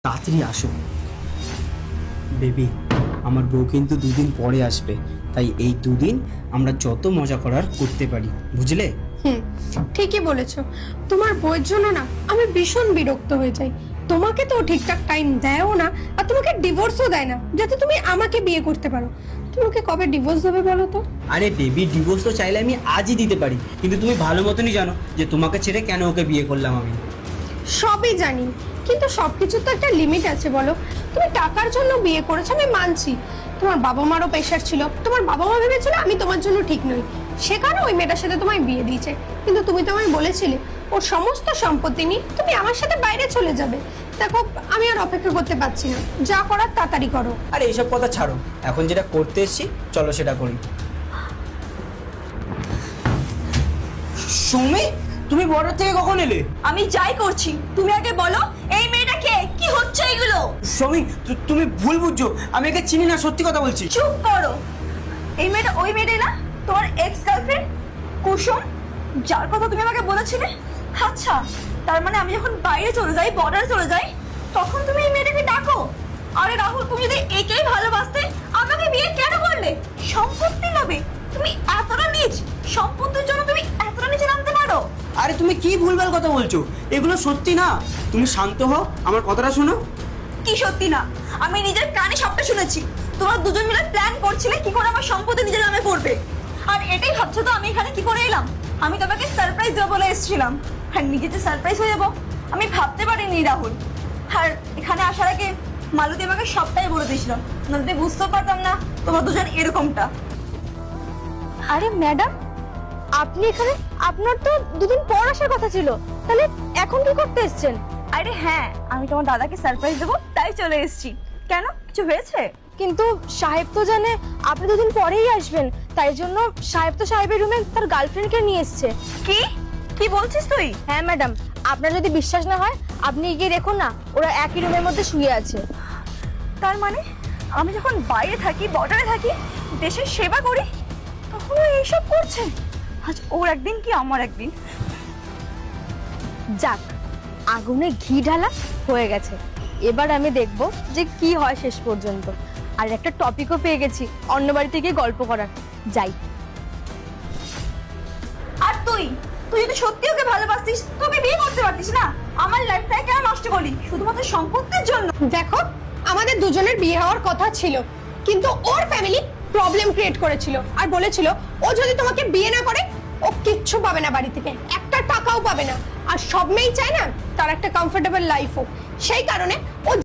তাড়াতাড়ি আসো বেবি। আমার বউ কিন্তু দুদিন পরে আসবে, তাই এই দুদিন আমরা যত মজা করার করতে পারি, বুঝলে? ঠিকই বলেছো। তোমার বউয়ের জন্য না আমি ভীষণ বিরক্ত হয়ে যাই। তোমাকে তো ঠিকঠাক টাইম দেয়ও না, আর তোমাকে ডিভোর্সও দেয় না যাতে তুমি আমাকে বিয়ে করতে পারো। তোমাকে কবে ডিভোর্স দেবে বলো তো? আরে বেবি, ডিভোর্স তো চাইলে আমি আজই দিতে পারি, কিন্তু তুমি ভালো মতনই জানো যে তোমাকে ছেড়ে কেন ওকে বিয়ে করলাম আমি। সবই জানি, কিন্তু সবকিছুর তো একটা লিমিট আছে বলো। তুমি টাকার জন্য বিয়ে করেছো আমি মানছি, তোমার বাবা মারও প্রেশার ছিল, তোমার বাবা মা ভেবেছিল আমি তোমার জন্য ঠিক নই, সে কারণে ওই মেয়েটার সাথে তোমায় বিয়ে দিয়েছে। কিন্তু তুমি তো আমায় বলেছিলে ওর সমস্ত সম্পত্তি নিয়ে তুমি আমার সাথে বাইরে চলে যাবে। দেখো আমি আর অপেক্ষা করতে পারছি না, যা করার তাড়াতাড়ি করো। আরে এইসব কথা ছাড়ো, এখন যেটা করতে এসেছি চলো সেটা করি। সৌমি, তুমি বর্ডার থেকে কখন এলে? আমি যাই করছি, তুমি আগে বলো এই মেয়েটা কে, কি হচ্ছে এগুলো? সৌমি, তুমি ভুল বুঝছো, আমি একে চিনি না, সত্যি কথা বলছি। চুপ করো। এই মেয়েটা ওই মেয়েটাই না, তোমার এক্স গার্লফ্রেন্ড কুসুম, যার কথা তুমি আমাকে বলেছিলে? আচ্ছা, তার মানে আমি যখন বাইরে চলে যাই, বর্ডারে চলে যাই, তখন তুমি এই মেয়েটাকে ডাকো? আরে রাহুল, তুমি যদি একেই ভালোবাসতে আমাকে বিয়ে কেন করলে? সম্পত্তি লোভে তুমি এতটা নীচ, সম্পত্তির জন্য তুমি এতটা নিচে নামতে পারো? আরে তুমি কি ভুলভাল কথা বলছো, এগুলো সত্যি না। তুমি শান্ত হও, আমার কথাটা শোনো। কি সত্যি না? আমি নিজের কানে সবটা শুনেছি। তোমরা দুজন মিলে প্ল্যান করছিলে কি করে আমার সম্পত্তি নিজের নামে করবে। আর এটাই ভাবছো তো আমি এখানে কি করে এলাম? আমি তোমাকে সারপ্রাইজ দেবো বলে এসেছিলাম, আর নিজে যে সারপ্রাইজ হয়ে যাবো আমি ভাবতে পারিনি রাহুল। আর এখানে আসার আগে মালতী আমাকে সবটাই বলে দিয়েছিলাম, নাহলে বুঝতেও পারতাম না তোমরা দুজন এরকমটা। আরে ম্যাডাম, আপনি এখানে? আপনার তো দুদিন পর আসার কথা ছিল, তাহলে এখন কি করতে এসেছেন? আরে হ্যাঁ, আমি তোমার দাদাকে সারপ্রাইজ দেবো তাই চলে এসেছি। কেন, কিছু হয়েছে? কিন্তু সাহেব তো জানে আপনি দুদিন পরেই আসবেন, তাই জন্য সাহেব তো সাহেবের রুমে তার গার্লফ্রেন্ডকে নিয়ে এসেছে। কি কি বলছিস তুই? হ্যাঁ ম্যাডাম, আপনার যদি বিশ্বাস না হয় আপনি গিয়ে দেখুন না, ওরা একই রুমের মধ্যে শুয়ে আছে। তার মানে আমি যখন বাইরে থাকি, বর্ডারে থাকি, দেশের সেবা করি, তখন ও এইসব করছে। আজ ওর একদিন কি আমার একদিন। যাক, আগুনে ঘি ঢালা হয়ে গেছে, এবার আমি দেখব যে কি হয় শেষ পর্যন্ত। আর একটা টপিকও পেয়ে গেছি অন্য বাড়িতে গিয়ে গল্প করার। যাই। আর তুই তুই যদি সত্যি ওকে ভালোবাসতিস তোকে বিয়ে করতে পারতিস না? আমার লাইফটাকে কেন নষ্ট করলি শুধুমাত্র সম্পত্তির জন্য? দেখো, আমাদের দুজনের বিয়ে হওয়ার কথা ছিল, কিন্তু ওর ফ্যামিলি প্রবলেম ক্রিয়েট করেছিল আর বলেছিল ও যদি তোমাকে বিয়ে না করে ও কিচ্ছু পাবে না বাড়ি থেকে, একটা টাকাও পাবে না। আর সব মেয়েই চায় না তার একটা কমফোর্টেবল লাইফ হোক, সেই কারণে ও